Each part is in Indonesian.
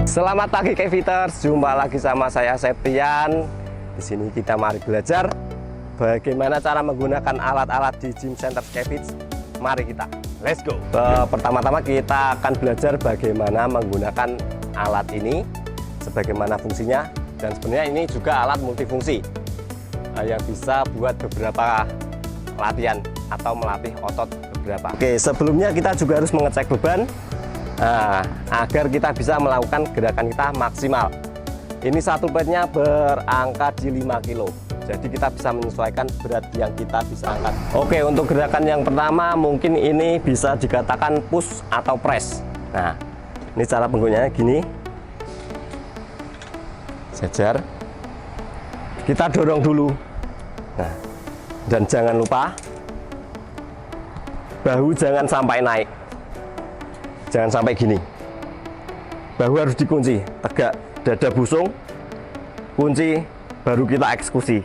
Selamat pagi Keviters, jumpa lagi sama saya Septian. Di sini kita mari belajar bagaimana cara menggunakan alat-alat di Gym Center Kevits. Mari kita, let's go. Pertama-tama kita akan belajar bagaimana menggunakan alat ini, sebagaimana fungsinya, dan sebenarnya ini juga alat multifungsi yang bisa buat beberapa latihan atau melatih otot beberapa. Oke, sebelumnya kita juga harus mengecek beban. Agar kita bisa melakukan gerakan kita maksimal. Ini satu platnya berangka di 5 kilo, jadi kita bisa menyesuaikan berat yang kita bisa angkat. Oke, untuk gerakan yang pertama mungkin ini bisa dikatakan push atau press. Nah, ini cara penggunaannya gini, sejar, kita dorong dulu. Nah, dan jangan lupa bahu jangan sampai naik. Jangan sampai gini, bahu harus dikunci, tegak, dada busung, kunci, baru kita eksekusi.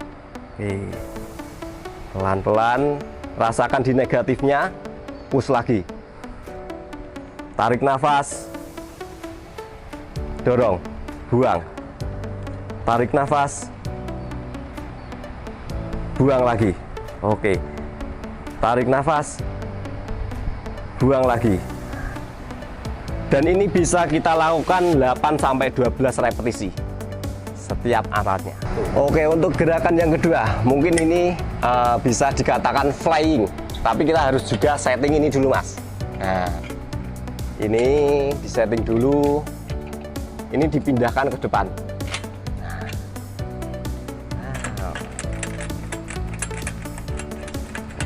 Pelan-pelan, rasakan di negatifnya, push lagi, tarik nafas, dorong, buang, tarik nafas, buang lagi. Oke, tarik nafas, buang lagi. Dan ini bisa kita lakukan 8-12 repetisi setiap alatnya. Oke, untuk gerakan yang kedua, mungkin ini bisa dikatakan flying, tapi kita harus juga setting ini dulu, Mas. Nah, ini disetting dulu, ini dipindahkan ke depan.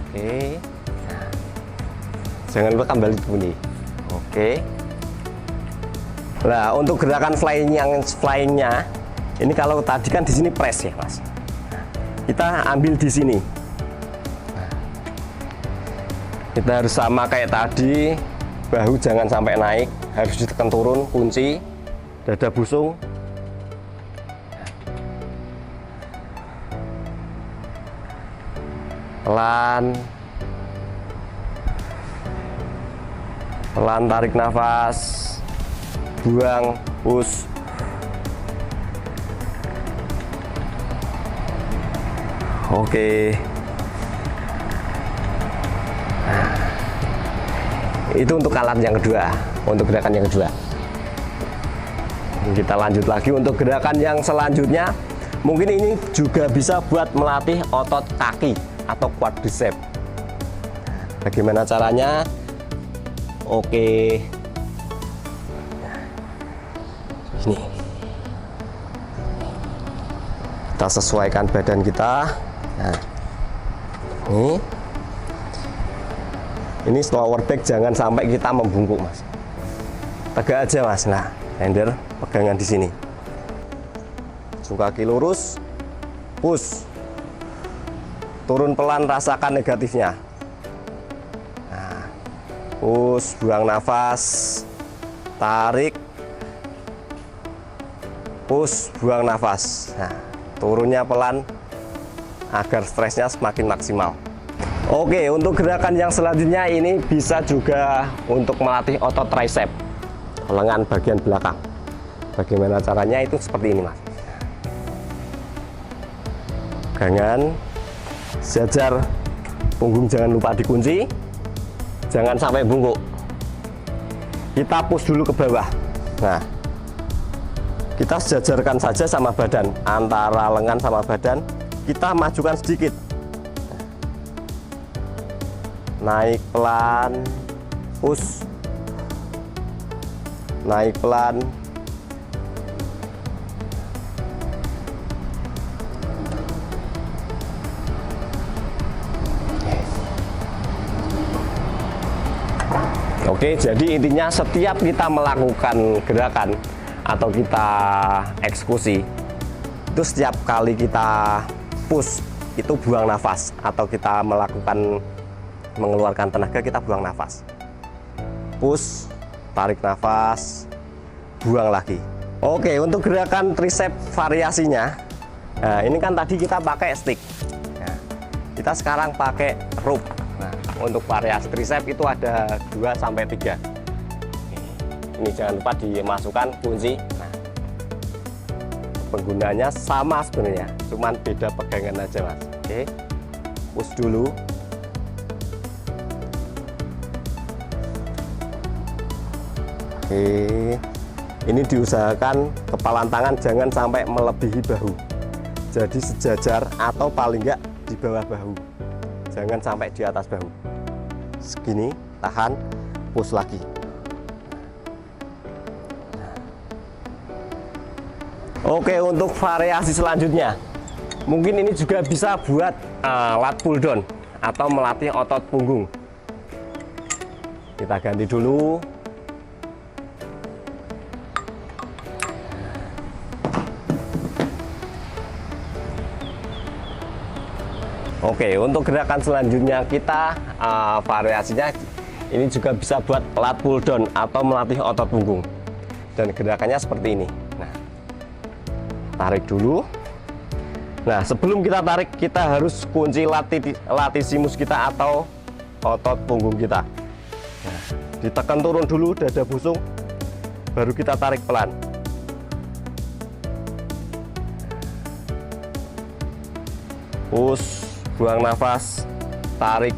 Oke, jangan lupa kembali ke bunyi. Oke. Nah, untuk gerakan flyingnya, ini kalau tadi kan di sini press ya, Mas. Kita ambil di sini. Kita harus sama kayak tadi, bahu jangan sampai naik, harus ditekan turun, kunci, dada busung. Pelan, pelan tarik nafas. Buang, push. Oke. Nah, itu untuk alat yang kedua, untuk gerakan yang kedua. Kita lanjut lagi untuk gerakan yang selanjutnya. Mungkin ini juga bisa buat melatih otot kaki atau quadriceps. Bagaimana caranya? Oke. Ini kita sesuaikan badan kita. Nah, ini lower back jangan sampai kita membungkuk, Mas. Tegak aja, Mas. Nah, lender pegangan di sini. Ujung kaki lurus, push, turun pelan, rasakan negatifnya. Nah, push, buang nafas, tarik, push, buang nafas. Nah, turunnya pelan agar stresnya semakin maksimal. Oke, untuk gerakan yang selanjutnya ini bisa juga untuk melatih otot tricep, lengan bagian belakang. Bagaimana caranya? Itu seperti ini, Mas. Pegangan, sejajar, punggung jangan lupa dikunci, jangan sampai bungkuk. Kita push dulu ke bawah. Nah, kita sejajarkan saja sama badan, antara lengan sama badan, kita majukan sedikit. Naik pelan, push. Naik pelan. Oke, jadi intinya setiap kita melakukan gerakan atau kita eksekusi, itu setiap kali kita push itu buang nafas, atau kita mengeluarkan tenaga, kita buang nafas. Push, tarik nafas, buang lagi. Oke, untuk gerakan tricep variasinya, nah ini kan tadi kita pakai stick, nah, kita sekarang pakai rope. Nah, untuk variasi tricep itu ada 2-3. Ini jangan lupa dimasukkan kunci. Nah, penggunanya sama sebenarnya, cuman beda pegangan aja Mas. Oke, push dulu. Oke, ini diusahakan kepalan tangan jangan sampai melebihi bahu, jadi sejajar atau paling enggak di bawah bahu, jangan sampai di atas bahu. Segini, tahan, push lagi. Oke, untuk variasi selanjutnya mungkin ini juga bisa buat lat pull down atau melatih otot punggung. Kita ganti dulu. Oke, untuk gerakan selanjutnya kita variasinya ini juga bisa buat lat pull down atau melatih otot punggung. Dan gerakannya seperti ini. Nah, tarik dulu. Nah, sebelum kita tarik, kita harus kunci latissimus kita atau otot punggung kita. Nah, ditekan turun dulu, dada busung, baru kita tarik pelan. Push, buang nafas, tarik,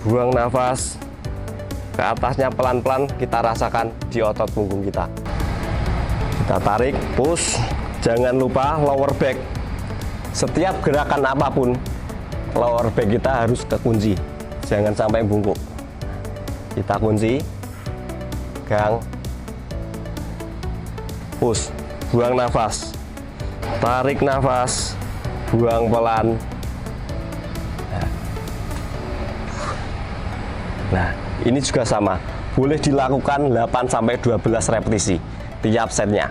buang nafas. Ke atasnya pelan-pelan kita rasakan di otot punggung kita. Kita tarik, push, jangan lupa lower back. Setiap gerakan apapun, lower back kita harus kekunci, jangan sampai bungkuk. Kita kunci, gang, push, buang nafas, tarik nafas, buang pelan. Nah, ini juga sama, boleh dilakukan 8-12 repetisi tiap setnya.